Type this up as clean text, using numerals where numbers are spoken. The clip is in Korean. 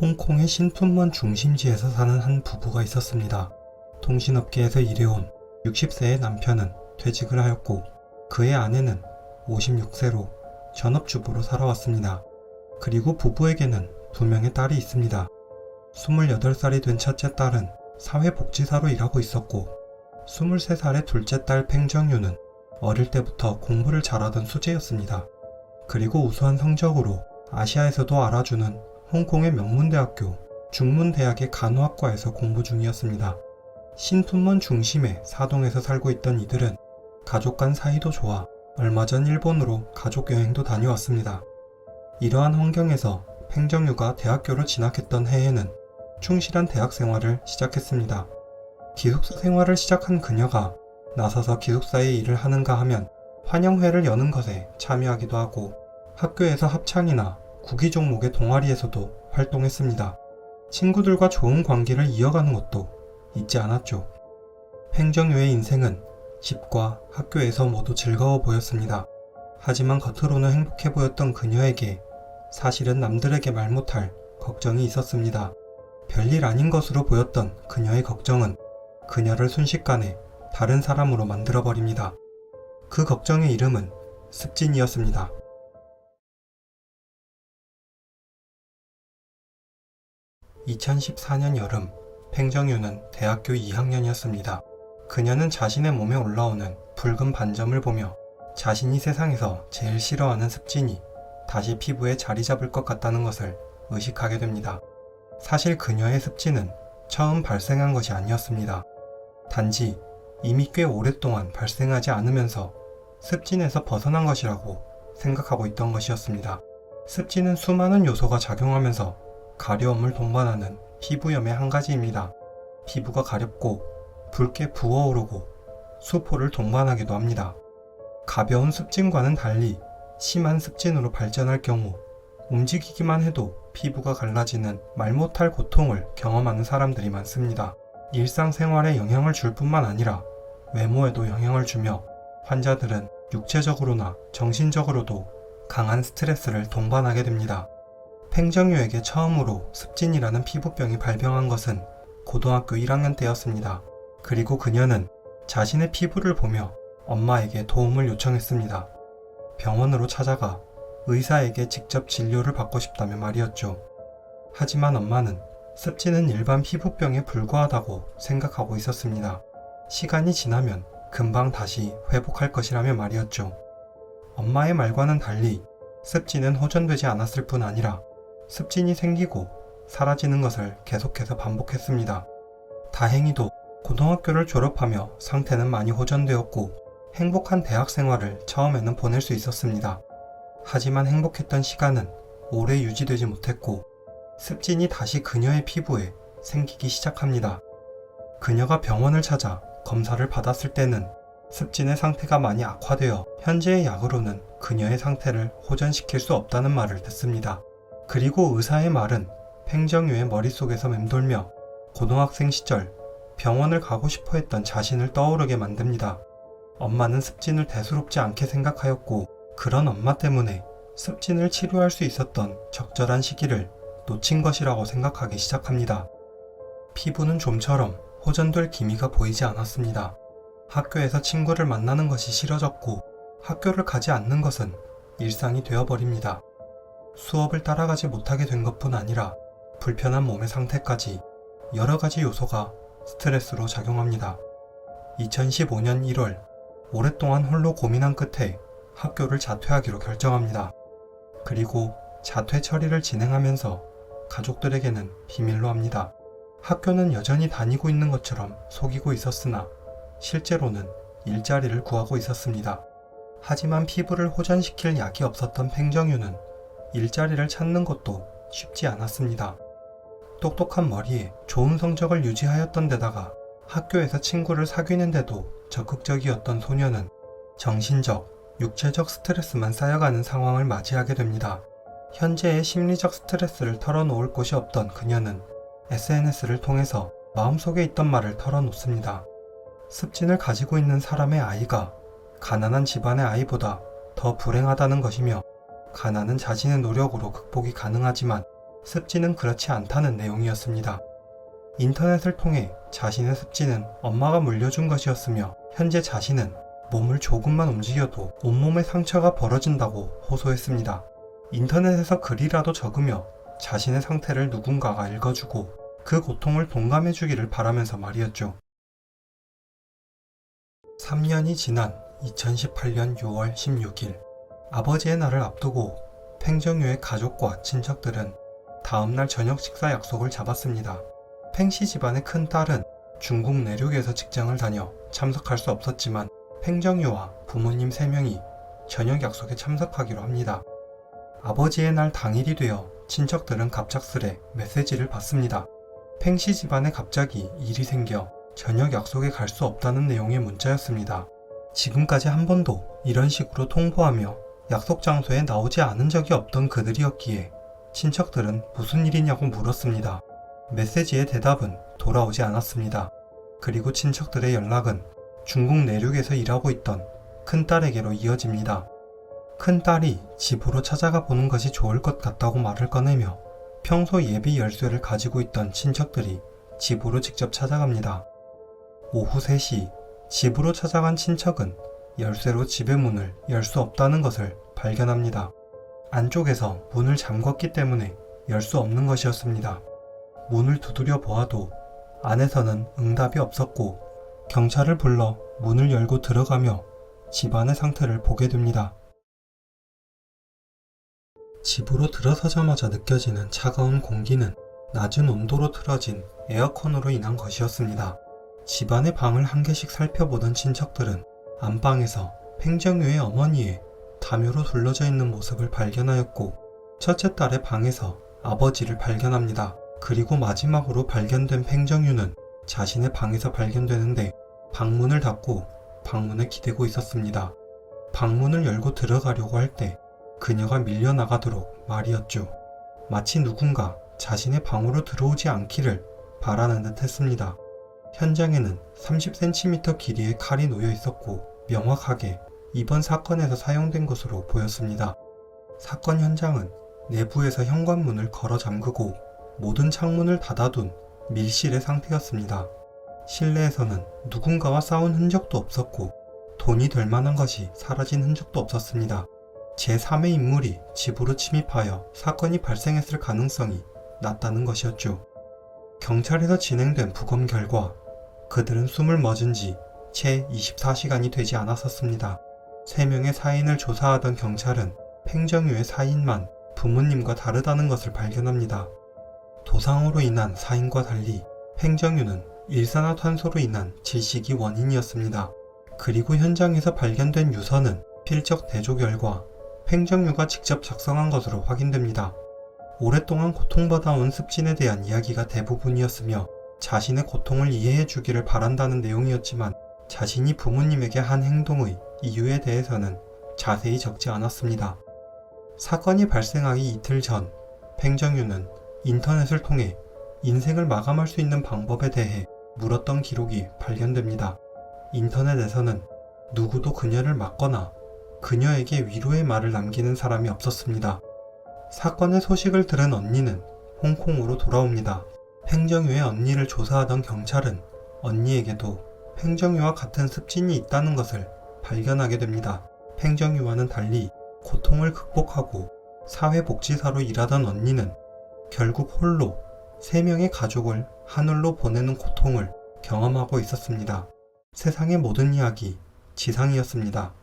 홍콩의 신푼먼 중심지에서 사는 한 부부가 있었습니다. 통신업계에서 일해온 60세의 남편은 퇴직을 하였고 그의 아내는 56세로 전업주부로 살아왔습니다. 그리고 부부에게는 2명의 딸이 있습니다. 28살이 된 첫째 딸은 사회복지사로 일하고 있었고 23살의 둘째 딸 팽정유는 어릴 때부터 공부를 잘하던 수재였습니다. 그리고 우수한 성적으로 아시아에서도 알아주는 홍콩의 명문대학교 중문대학의 간호학과에서 공부 중이었습니다. 신푼먼 중심의 사동에서 살고 있던 이들은 가족 간 사이도 좋아 얼마 전 일본으로 가족여행도 다녀왔습니다. 이러한 환경에서 팽정유가 대학교를 진학했던 해에는 충실한 대학 생활을 시작했습니다. 기숙사 생활을 시작한 그녀가 나서서 기숙사의 일을 하는가 하면 환영회를 여는 것에 참여하기도 하고 학교에서 합창이나 구기 종목의 동아리에서도 활동했습니다. 친구들과 좋은 관계를 이어가는 것도 잊지 않았죠. 팽정유의 인생은 집과 학교에서 모두 즐거워 보였습니다. 하지만 겉으로는 행복해 보였던 그녀에게 사실은 남들에게 말 못할 걱정이 있었습니다. 별일 아닌 것으로 보였던 그녀의 걱정은 그녀를 순식간에 다른 사람으로 만들어버립니다. 그 걱정의 이름은 습진이었습니다. 2014년 여름, 팽정유는 대학교 2학년이었습니다. 그녀는 자신의 몸에 올라오는 붉은 반점을 보며 자신이 세상에서 제일 싫어하는 습진이 다시 피부에 자리 잡을 것 같다는 것을 의식하게 됩니다. 사실 그녀의 습진은 처음 발생한 것이 아니었습니다. 단지 이미 꽤 오랫동안 발생하지 않으면서 습진에서 벗어난 것이라고 생각하고 있던 것이었습니다. 습진은 수많은 요소가 작용하면서 가려움을 동반하는 피부염의 한 가지입니다. 피부가 가렵고 붉게 부어오르고 수포를 동반하기도 합니다. 가벼운 습진과는 달리 심한 습진으로 발전할 경우 움직이기만 해도 피부가 갈라지는 말 못할 고통을 경험하는 사람들이 많습니다. 일상생활에 영향을 줄 뿐만 아니라 외모에도 영향을 주며 환자들은 육체적으로나 정신적으로도 강한 스트레스를 동반하게 됩니다. 팽정유에게 처음으로 습진이라는 피부병이 발병한 것은 고등학교 1학년 때였습니다. 그리고 그녀는 자신의 피부를 보며 엄마에게 도움을 요청했습니다. 병원으로 찾아가 의사에게 직접 진료를 받고 싶다며 말이었죠. 하지만 엄마는 습진은 일반 피부병에 불과하다고 생각하고 있었습니다. 시간이 지나면 금방 다시 회복할 것이라며 말이었죠. 엄마의 말과는 달리 습진은 호전되지 않았을 뿐 아니라 습진이 생기고 사라지는 것을 계속해서 반복했습니다. 다행히도 고등학교를 졸업하며 상태는 많이 호전되었고 행복한 대학 생활을 처음에는 보낼 수 있었습니다. 하지만 행복했던 시간은 오래 유지되지 못했고 습진이 다시 그녀의 피부에 생기기 시작합니다. 그녀가 병원을 찾아 검사를 받았을 때는 습진의 상태가 많이 악화되어 현재의 약으로는 그녀의 상태를 호전시킬 수 없다는 말을 듣습니다. 그리고 의사의 말은 팽정유의 머릿속에서 맴돌며 고등학생 시절 병원을 가고 싶어 했던 자신을 떠오르게 만듭니다. 엄마는 습진을 대수롭지 않게 생각하였고 그런 엄마 때문에 습진을 치료할 수 있었던 적절한 시기를 놓친 것이라고 생각하기 시작합니다. 피부는 좀처럼 호전될 기미가 보이지 않았습니다. 학교에서 친구를 만나는 것이 싫어졌고 학교를 가지 않는 것은 일상이 되어버립니다. 수업을 따라가지 못하게 된 것뿐 아니라 불편한 몸의 상태까지 여러 가지 요소가 스트레스로 작용합니다. 2015년 1월, 오랫동안 홀로 고민한 끝에 학교를 자퇴하기로 결정합니다. 그리고 자퇴 처리를 진행하면서 가족들에게는 비밀로 합니다. 학교는 여전히 다니고 있는 것처럼 속이고 있었으나 실제로는 일자리를 구하고 있었습니다. 하지만 피부를 호전시킬 약이 없었던 팽정유는 일자리를 찾는 것도 쉽지 않았습니다. 똑똑한 머리에 좋은 성적을 유지하였던 데다가 학교에서 친구를 사귀는데도 적극적이었던 소녀는 정신적, 육체적 스트레스만 쌓여가는 상황을 맞이하게 됩니다. 현재의 심리적 스트레스를 털어놓을 곳이 없던 그녀는 SNS를 통해서 마음속에 있던 말을 털어놓습니다. 습진을 가지고 있는 사람의 아이가 가난한 집안의 아이보다 더 불행하다는 것이며 가난은 자신의 노력으로 극복이 가능하지만 습지는 그렇지 않다는 내용이었습니다. 인터넷을 통해 자신의 습지는 엄마가 물려준 것이었으며 현재 자신은 몸을 조금만 움직여도 온몸에 상처가 벌어진다고 호소했습니다. 인터넷에서 글이라도 적으며 자신의 상태를 누군가가 읽어주고 그 고통을 동감해주기를 바라면서 말이었죠. 3년이 지난 2018년 6월 16일 아버지의 날을 앞두고 팽정유의 가족과 친척들은 다음날 저녁 식사 약속을 잡았습니다. 팽씨 집안의 큰딸은 중국 내륙에서 직장을 다녀 참석할 수 없었지만 팽정유와 부모님 3명이 저녁 약속에 참석하기로 합니다. 아버지의 날 당일이 되어 친척들은 갑작스레 메시지를 받습니다. 팽씨 집안에 갑자기 일이 생겨 저녁 약속에 갈 수 없다는 내용의 문자였습니다. 지금까지 한 번도 이런 식으로 통보하며 약속 장소에 나오지 않은 적이 없던 그들이었기에 친척들은 무슨 일이냐고 물었습니다. 메시지의 대답은 돌아오지 않았습니다. 그리고 친척들의 연락은 중국 내륙에서 일하고 있던 큰딸에게로 이어집니다. 큰딸이 집으로 찾아가 보는 것이 좋을 것 같다고 말을 꺼내며 평소 예비 열쇠를 가지고 있던 친척들이 집으로 직접 찾아갑니다. 오후 3시 집으로 찾아간 친척은 열쇠로 집의 문을 열 수 없다는 것을 발견합니다. 안쪽에서 문을 잠궜기 때문에 열 수 없는 것이었습니다. 문을 두드려 보아도 안에서는 응답이 없었고 경찰을 불러 문을 열고 들어가며 집안의 상태를 보게 됩니다. 집으로 들어서자마자 느껴지는 차가운 공기는 낮은 온도로 틀어진 에어컨으로 인한 것이었습니다. 집안의 방을 한 개씩 살펴보던 친척들은 안방에서 팽정유의 어머니의 담요로 둘러져 있는 모습을 발견하였고 첫째 딸의 방에서 아버지를 발견합니다. 그리고 마지막으로 발견된 팽정유는 자신의 방에서 발견되는데 방문을 닫고 방문에 기대고 있었습니다. 방문을 열고 들어가려고 할 때 그녀가 밀려나가도록 말이었죠. 마치 누군가 자신의 방으로 들어오지 않기를 바라는 듯 했습니다. 현장에는 30cm 길이의 칼이 놓여 있었고 명확하게 이번 사건에서 사용된 것으로 보였습니다. 사건 현장은 내부에서 현관문을 걸어 잠그고 모든 창문을 닫아둔 밀실의 상태였습니다. 실내에서는 누군가와 싸운 흔적도 없었고 돈이 될 만한 것이 사라진 흔적도 없었습니다. 제3의 인물이 집으로 침입하여 사건이 발생했을 가능성이 낮다는 것이었죠. 경찰에서 진행된 부검 결과 그들은 숨을 멎은 지 채 24시간이 되지 않았었습니다. 3명의 사인을 조사하던 경찰은 팽정유의 사인만 부모님과 다르다는 것을 발견합니다. 도상으로 인한 사인과 달리 팽정유는 일산화탄소로 인한 질식이 원인이었습니다. 그리고 현장에서 발견된 유서는 필적 대조 결과 팽정유가 직접 작성한 것으로 확인됩니다. 오랫동안 고통받아온 습진에 대한 이야기가 대부분이었으며 자신의 고통을 이해해 주기를 바란다는 내용이었지만 자신이 부모님에게 한 행동의 이유에 대해서는 자세히 적지 않았습니다. 사건이 발생하기 이틀 전 팽정유는 인터넷을 통해 인생을 마감할 수 있는 방법에 대해 물었던 기록이 발견됩니다. 인터넷에서는 누구도 그녀를 맞거나 그녀에게 위로의 말을 남기는 사람이 없었습니다. 사건의 소식을 들은 언니는 홍콩으로 돌아옵니다. 팽정유의 언니를 조사하던 경찰은 언니에게도 팽정유와 같은 습진이 있다는 것을 발견하게 됩니다. 팽정유와는 달리 고통을 극복하고 사회복지사로 일하던 언니는 결국 홀로 3명의 가족을 하늘로 보내는 고통을 경험하고 있었습니다. 세상의 모든 이야기 지상이었습니다.